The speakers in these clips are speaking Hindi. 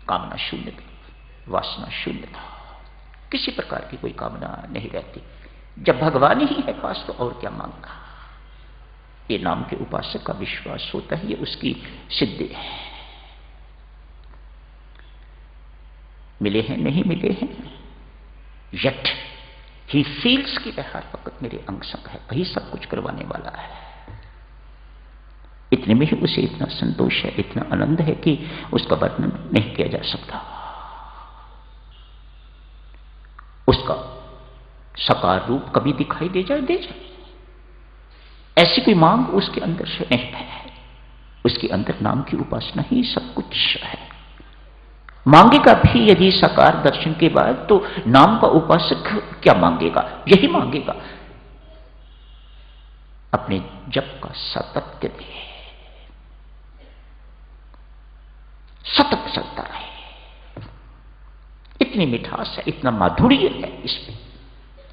कामना शून्य था, वासना शून्य था, किसी प्रकार की कोई कामना नहीं रहती। जब भगवान ही है पास तो और क्या मांगना। ये नाम के उपासक का विश्वास होता है, ये उसकी सिद्धि है। मिले हैं नहीं मिले हैं, यट ही फील्स की हर वक्त मेरे अंग संग है, वही सब कुछ करवाने वाला है। इतने में ही उसे इतना संतोष है, इतना आनंद है कि उसका वर्णन नहीं किया जा सकता। उसका साकार रूप कभी दिखाई दे जाए, ऐसी कोई मांग उसके अंदर से नहीं है। उसके अंदर नाम की उपासना ही सब कुछ है। मांगेगा भी यदि साकार दर्शन के बाद तो नाम का उपासक क्या मांगेगा? यही मांगेगा अपने जप का सातत्य दे, सतत चलता रहे। इतनी मिठास है, इतना माधुर्य है इसमें,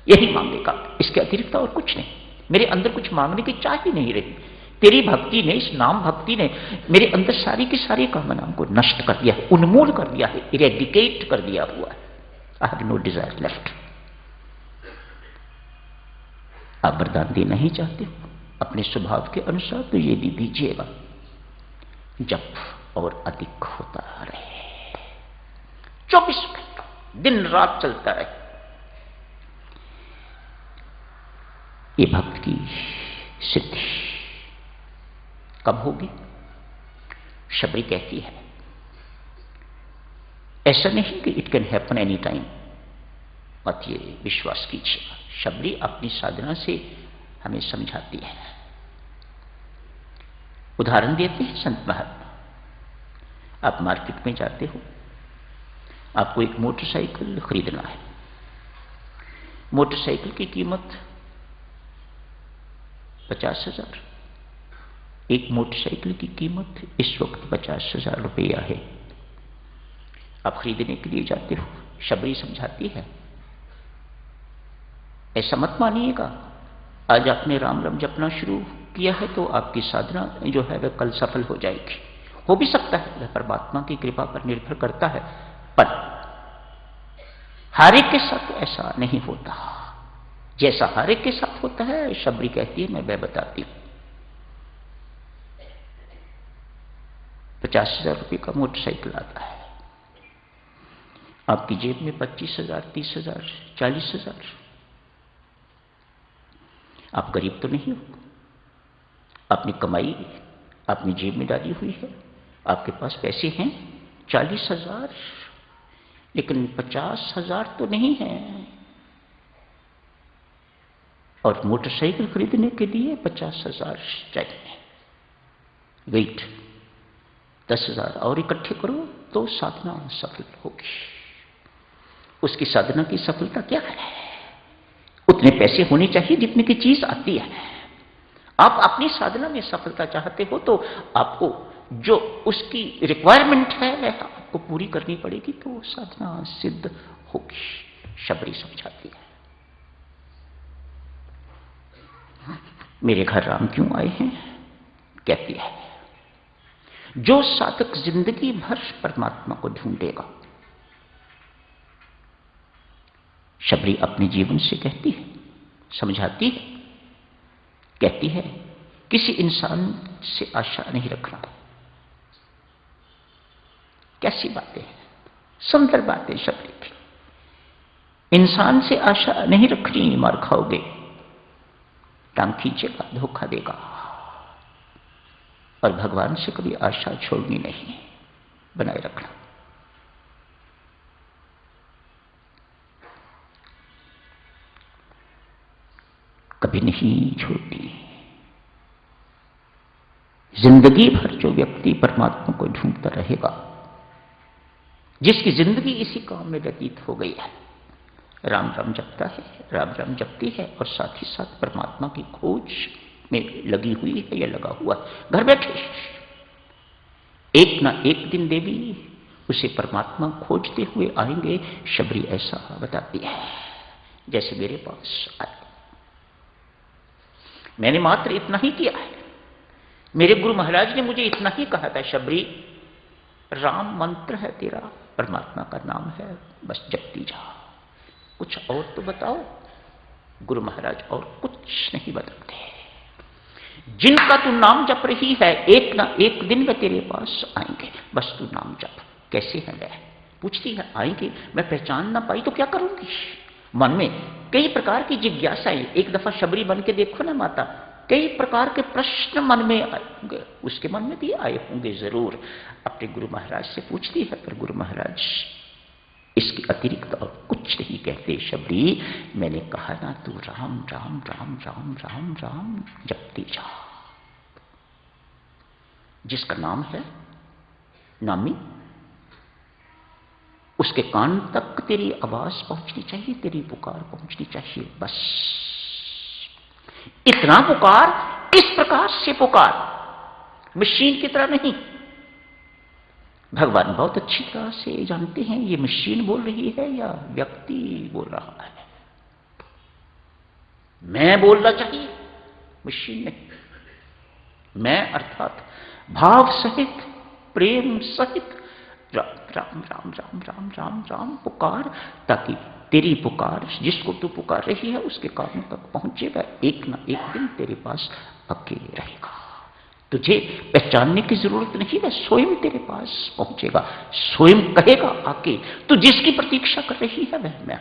यही मांगेगा, इसके अतिरिक्त और कुछ नहीं। मेरे अंदर कुछ मांगने की चाह ही नहीं रही। तेरी भक्ति ने, इस नाम भक्ति ने मेरे अंदर सारी की सारी कामनाओं को नष्ट कर दिया है, उन्मूल कर दिया है, इरेडिकेट कर दिया हुआ है। I have no desire left. आप वरदान देना ही चाहते हो अपने स्वभाव के अनुसार तो ये भी दीजिएगा, जप और अधिक होता रहे, 24 घंटा दिन रात चलता रहे। ये भक्त की सिद्धि कब होगी? शबरी कहती है, ऐसा नहीं कि it can happen any time, मत ये विश्वास कीजिएगा। शबरी अपनी साधना से हमें समझाती है। उदाहरण देते हैं संत महात्मा। आप मार्केट में जाते हो, आपको एक मोटरसाइकिल खरीदना है। मोटरसाइकिल की कीमत 50,000। एक मोटरसाइकिल की कीमत इस वक्त 50,000 रुपया है। आप खरीदने के लिए जाते हो। शबरी समझाती है, ऐसा मत मानिएगा, आज आपने राम राम जपना शुरू किया है तो आपकी साधना जो है वह कल सफल हो जाएगी। हो भी सकता है, वह परमात्मा की कृपा पर निर्भर करता है, पर हर एक के साथ ऐसा नहीं होता। जैसा हर एक के साथ होता है, शबरी कहती है, मैं वह बताती हूं। 50,000 रुपये का मोटरसाइकिल आता है, आपकी जेब में 25,000, 30,000, 40,000। आप गरीब तो नहीं हो, आपने कमाई अपनी जेब में डाली हुई है, आपके पास पैसे हैं 40,000, लेकिन 50,000 तो नहीं है। और मोटरसाइकिल खरीदने के लिए 50,000 चाहिए। वेट, 10,000 और इकट्ठे करो तो साधना सफल होगी। उसकी साधना की सफलता क्या है? उतने पैसे होने चाहिए जितने की चीज आती है। आप अपनी साधना में सफलता चाहते हो तो आपको जो उसकी रिक्वायरमेंट है वह आपको पूरी करनी पड़ेगी, तो साधना सिद्ध होगी। शबरी समझाती है। मेरे घर राम क्यों आए हैं? कहती है, जो साधक जिंदगी भर परमात्मा को ढूंढेगा। शबरी अपने जीवन से कहती है, समझाती है, कहती है, किसी इंसान से आशा नहीं रखना। कैसी बातें हैं, सुंदर बातें शबरी की। इंसान से आशा नहीं रखनी, मार खाओगे, टांग खींचेगा, धोखा देगा। और भगवान से कभी आशा छोड़नी नहीं, बनाए रखना। कभी नहीं छोड़नी। जिंदगी भर जो व्यक्ति परमात्मा को ढूंढता रहेगा, जिसकी जिंदगी इसी काम में व्यतीत हो गई है, राम राम जपता है, राम राम जपती है और साथ ही साथ परमात्मा की खोज में लगी हुई है या लगा हुआ घर बैठे, एक ना एक दिन देवी उसे परमात्मा खोजते हुए आएंगे। शबरी ऐसा बताती है, जैसे मेरे पास आए। मैंने मात्र इतना ही किया है। मेरे गुरु महाराज ने मुझे इतना ही कहा था, शबरी राम मंत्र है तेरा, परमात्मा का नाम है, बस जपती जा। कुछ और तो बताओ। गुरु महाराज और कुछ नहीं बताते। जिनका तू नाम जप रही है, एक ना एक दिन वे तेरे पास आएंगे, बस तू नाम जप। कैसे है वह? पूछती है, आएंगे, मैं पहचान ना पाई तो क्या करूंगी? मन में कई प्रकार की जिज्ञासाएं। एक दफा शबरी बन के देखो ना माता, कई प्रकार के प्रश्न मन में आएंगे, उसके मन में भी आए होंगे जरूर। अपने गुरु महाराज से पूछती है, पर गुरु महाराज इसके अतिरिक्त और कुछ नहीं कहते। शबरी, मैंने कहा ना, तू राम राम राम राम राम राम जपती जा। जिसका नाम है नामी, उसके कान तक तेरी आवाज पहुंचनी चाहिए, तेरी पुकार पहुंचनी चाहिए, बस इतना पुकार। इस प्रकार से पुकार, मशीन की तरह नहीं। भगवान बहुत अच्छी तरह से जानते हैं ये मशीन बोल रही है या व्यक्ति बोल रहा है। मैं बोलना चाहिए, मशीन नहीं। मैं अर्थात भाव सहित, प्रेम सहित राम राम राम राम राम राम राम पुकार, ताकि तेरी पुकार, जिसको तू पुकार रही है, उसके कानों तक पहुंचेगा। एक ना एक दिन तेरे पास अकेले रहेगा। तुझे पहचानने की जरूरत नहीं है, स्वयं तेरे पास पहुंचेगा, स्वयं कहेगा आके, तू जिसकी प्रतीक्षा कर रही है वह मैं।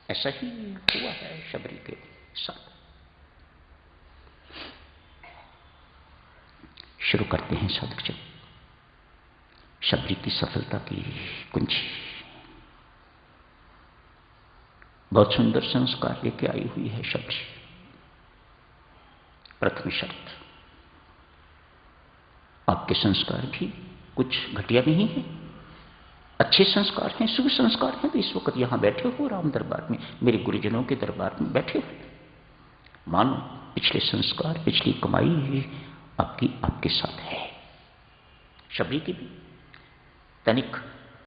ऐसा ही हुआ है शबरी के साथ। शुरू करते हैं साधक जन शबरी की सफलता की कुंजी। बहुत सुंदर संस्कार लेके आई हुई है शबरी। प्रथम शर्त, आपके संस्कार भी कुछ घटिया नहीं है, अच्छे संस्कार हैं, शुभ संस्कार हैं। तो इस वक्त यहां बैठे हो राम दरबार में, मेरे गुरुजनों के दरबार में बैठे हो, मानो पिछले संस्कार, पिछली कमाई आपकी आपके साथ है। शबरी की भी तनिक